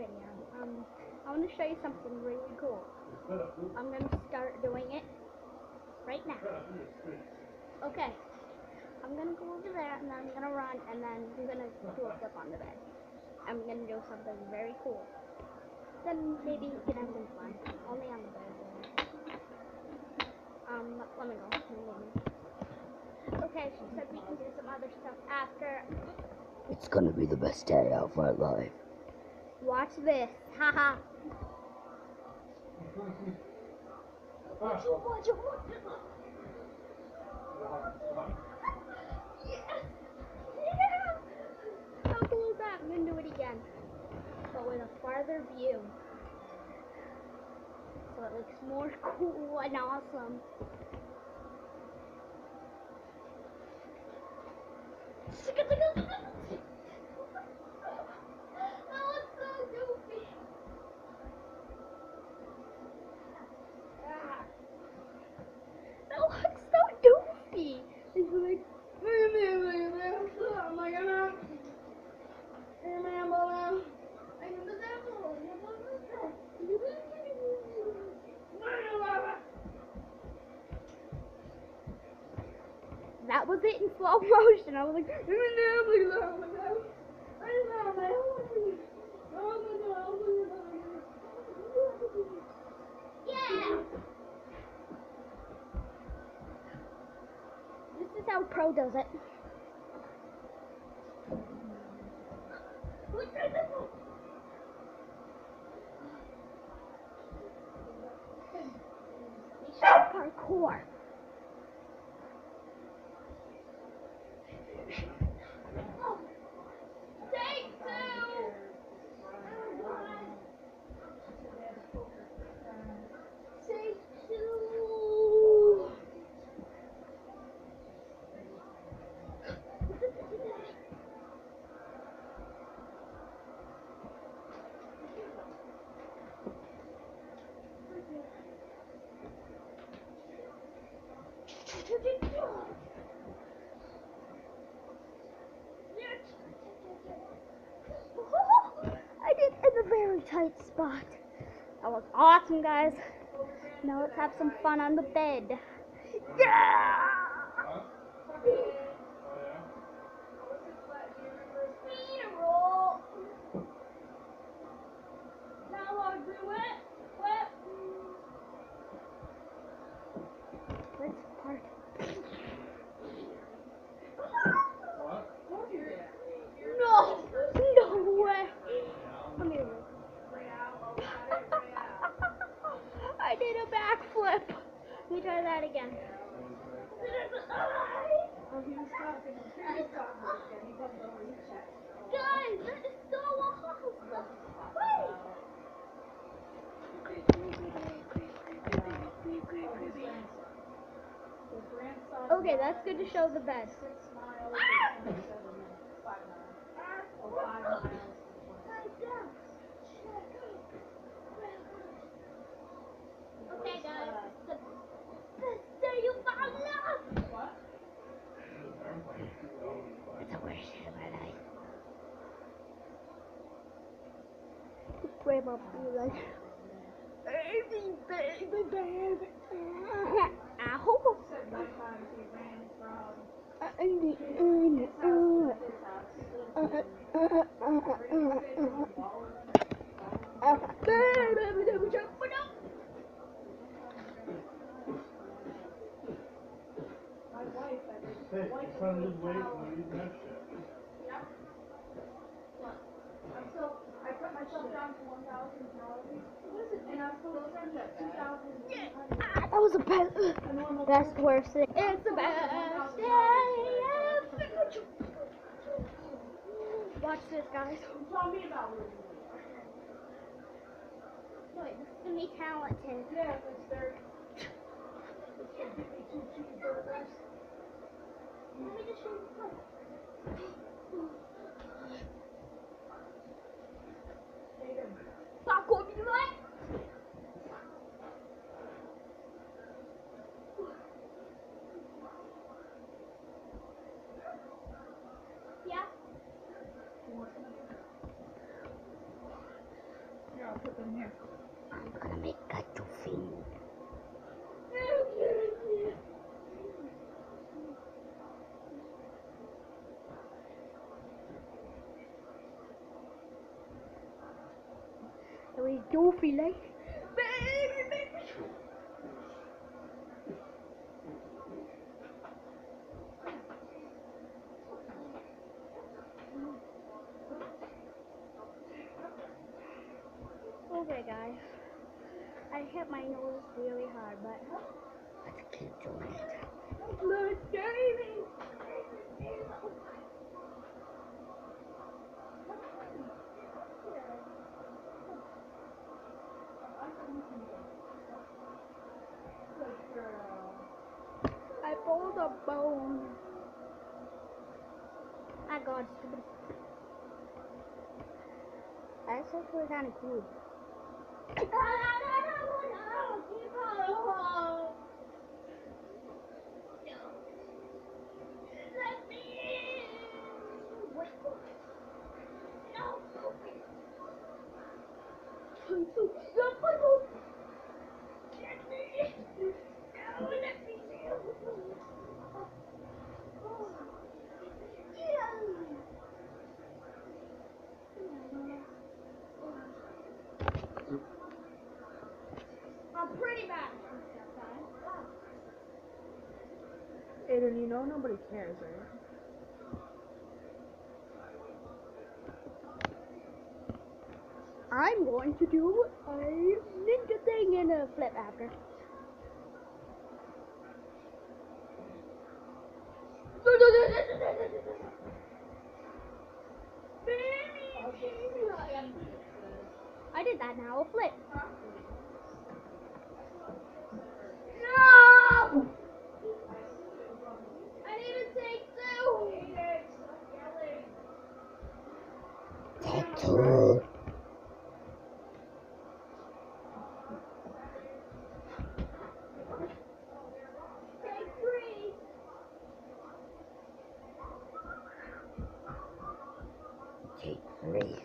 video. I want to show you something really cool. I'm going to start doing it right now. Okay. I'm going to go over there, and then I'm going to run, and then I'm going to do a flip on the bed. I'm going to do something very cool. Then maybe you can have some fun. Only on the bed, though. Let me go. Okay, she said we can do some other stuff after. It's gonna be the best day of my life. Watch this. Haha. Watch it. Yeah. How cool is that? I'm gonna do it again, but with a farther view, so it looks more cool and awesome. That looks so goofy. That looks so goofy. It's like, oh my god. That was it in slow motion. I was like, yeah. This is how pro does it. Parkour. Take two. Take two. I did in a very tight spot. That was awesome, guys. Now let's have some fun on the bed. Yeah! Now I'll do it. Let's part. No way. Come here. I did a backflip. Let me try that again. Guys, that is so awesome. Wait. Okay, that's good to show the bed. Okay, guys, the best day you found love. What? It's the worst day of my life. Grandma be like, baby, baby. Ow. Hey, you trying to lose weight and eat that shit? Yeah. What? I put myself down to 1,000 calories. What is it? And I'm supposed to eat 2,100. That was the best worst thing. It's the best day ever. Watch this, guys. Tell me about losing weight. Wait, this is gonna be talented. Yeah, it's there. It's gonna give me 2 cheeseburgers. Let me just show you the Ayden. popcorn, you like? Yeah. I'll put them here. I'm gonna make a doffey. So he's doofy like. Baby. Okay, guys. I hit my nose really hard, but Let's keep doing it. look, Jamie. I pulled a bone. I got stupid. That's actually kind of cool. I'm pretty bad. Ayden, you know nobody cares, right? I'm going to do a ninja thing and a flip after. I did that now, a flip. No! I need to take two. Take two. Take three. Take three.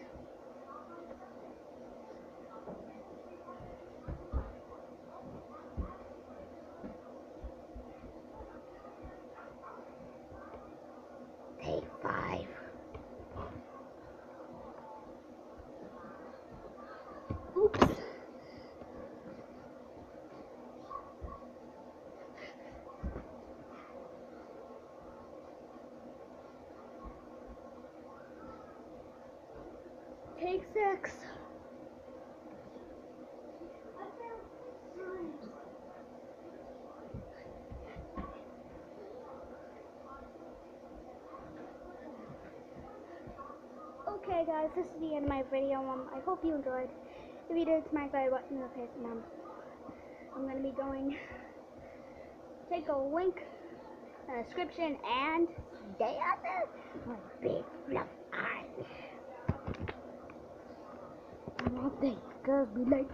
Take five. Oops. Take six. Okay guys, this is the end of my video. I hope you enjoyed. If you did, smack that button in the face. I'm going to be going. Take a link in the description and stay out there. My big fluff eyes. I want these girls be like.